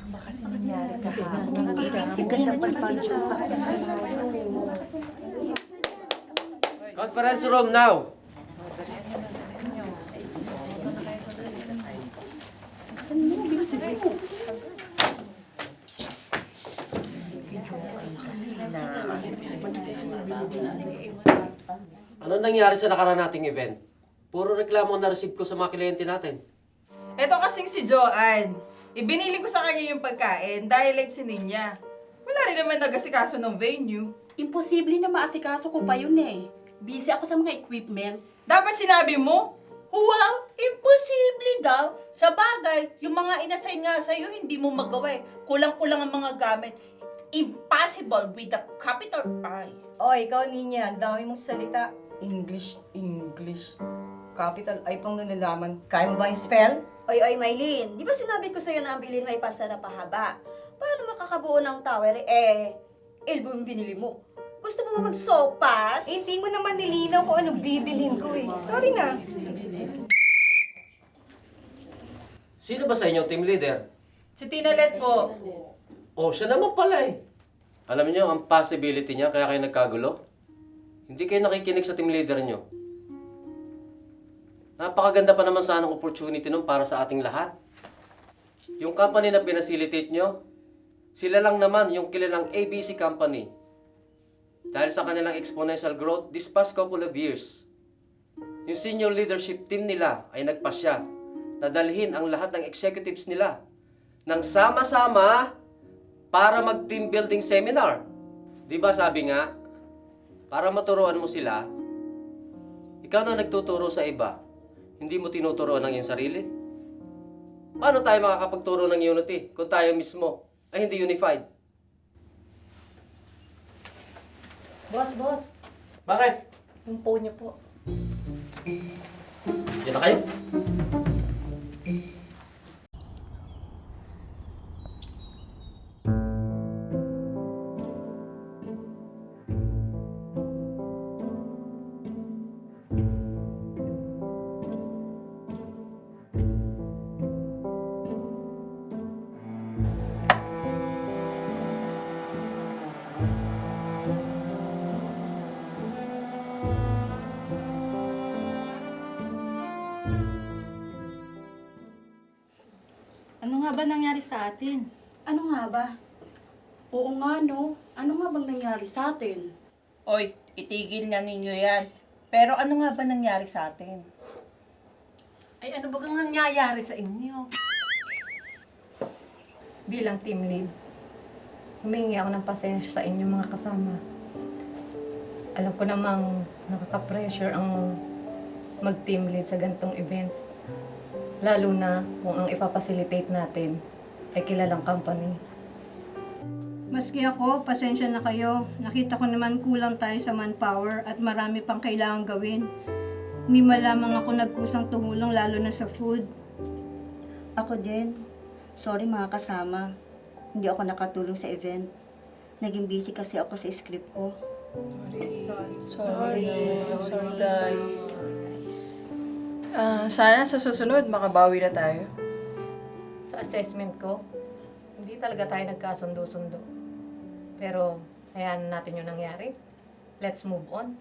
Baka kasi nangyari kahapon. Si ganda pa kasi Conference room now. Ano nangyari sa nakaraan nating event? Puro reklamo ang na-receive ko sa mga kliyente natin. Eto kasing si Joanne. Ibinili ko sa kanya yung pagkain dahil late si Ninya. Wala rin naman nag-asikaso ng venue. Imposible na maasikaso ko pa yun eh. Busy ako sa mga equipment. Dapat sinabi mo, Wow, imposible daw. Sa bagay, yung mga inassign nga sa'yo, hindi mo magawa eh. Kulang-kulang ang mga gamit. Impossible with a capital I. O, ikaw, Ninya, ang dami mong salita. English. Capital I pang nalalaman. Kaya mo ba yung spell? Oy, Maylin, di ba sinabi ko sa'yo na ang bilhin may pasta na pahaba? Paano makakabuo ng tower? Elbow yung binili mo. Gusto mo ba mag-sopas? Hindi mo naman nilinaw kung ano bibilhin ko eh. Sorry na. Sino ba sa inyo team leader? si Tinalet po. Oh, siya naman pala eh. Alam niyo, ang possibility niya kaya kayo nagkagulo? Hindi kayo nakikinig sa team leader niyo. Napakaganda pa naman sana ng opportunity nun para sa ating lahat. Yung company na pinacilitate niyo, sila lang naman yung kilalang ABC company. Dahil sa kanilang exponential growth this past couple of years, yung senior leadership team nila ay nagpasya na dalhin ang lahat ng executives nila ng sama-sama para mag-team building seminar. Di ba sabi nga, para maturuan mo sila, ikaw na nagtuturo sa iba, hindi mo tinuturuan ng iyong sarili? Paano tayo makakapagturo ng unity kung tayo mismo ay hindi unified? Boss. Bakit? Yung phone niyo po. Diyan na kayo? Ano nga ba nangyari sa atin? Ano nga ba? Oo nga no. Ano nga bang nangyari sa atin? Oy, itigil na ninyo yan. Pero ano nga ba nangyari sa atin? Ay, ano ba kang nangyayari sa inyo? Bilang team lead, humingi ako ng pasensya sa inyong mga kasama. Alam ko namang nakaka-pressure ang mag-team lead sa ganitong events. Lalo na kung ang ipapacilitate natin ay kilalang company. Maski ako, pasensya na kayo. Nakita ko naman kulang tayo sa manpower at marami pang kailangan gawin. Hindi malamang ako nagkusang tumulong lalo na sa food. Ako din. Sorry mga kasama. Hindi ako nakatulong sa event. Naging busy kasi ako sa script ko. Sorry guys. Sana sa susunod makabawi na tayo. Sa assessment ko, hindi talaga tayo nagkasundo-sundo. Pero, hayaan natin yung nangyari. Let's move on.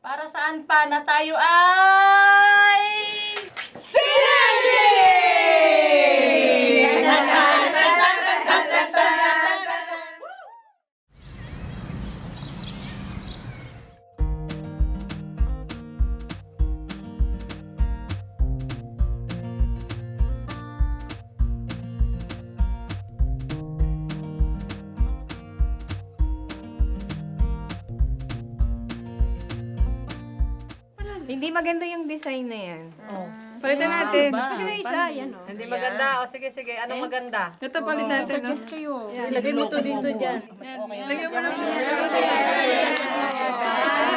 Para saan pa na tayo ay... Synergy! Hindi maganda yung design na yan. Palitan natin. Hindi maganda. O sige. Anong maganda? Ito palit natin. Suggest kayo. Ilagay mo to dito dyan. Lagyan mo na po.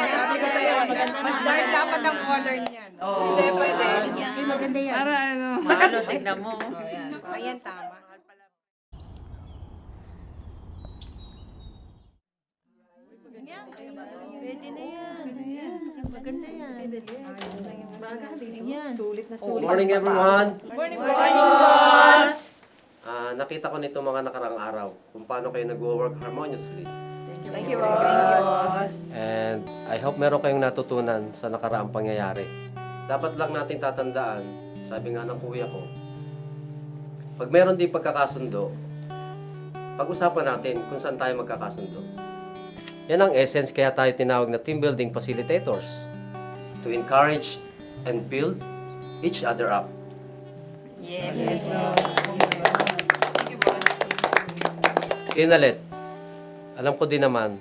Sabi ko sa'yo, mas dark dapat ang color niyan. Hindi, pwede. Ay, maganda yan. Para ano. Ano, tignan mo. Ayan, tama. Pwede na yan. Maganda yan. Sulit na Good morning everyone! Morning, boss! nakita ko nito mga nakaraang araw kung paano kayo nag-work harmoniously. Thank you, boss. And I hope meron kayong natutunan sa nakaraang pangyayari. Dapat lang natin tatandaan, sabi nga ng kuya ko, pag meron din pagkakasundo, pag-usapan natin kung saan tayo magkakasundo. Yan ang essence kaya tayo tinawag na team building facilitators. To encourage and build each other up. Inalit, alam ko din naman,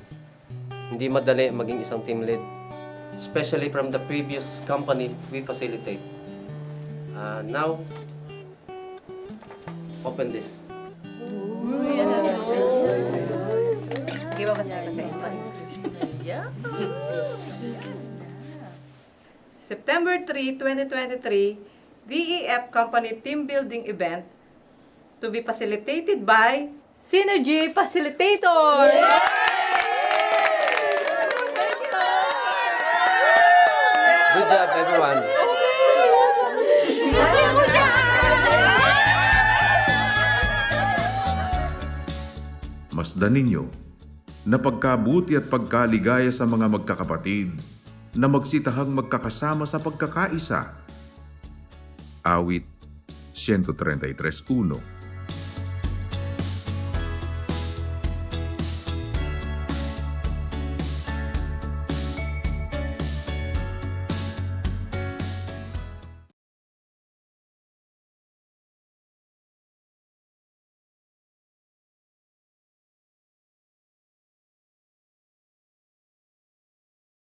hindi madali maging isang team lead. Especially from the previous company we facilitate. Now, open this. September 3, 2023, DEF Company Team Building Event to be facilitated by Synergy Facilitators! Good job, everyone. Masdan ninyo na pagkabuti at pagkaligaya sa mga magkakapatid na magsitahang magkakasama sa pagkakaisa. Awit 133:1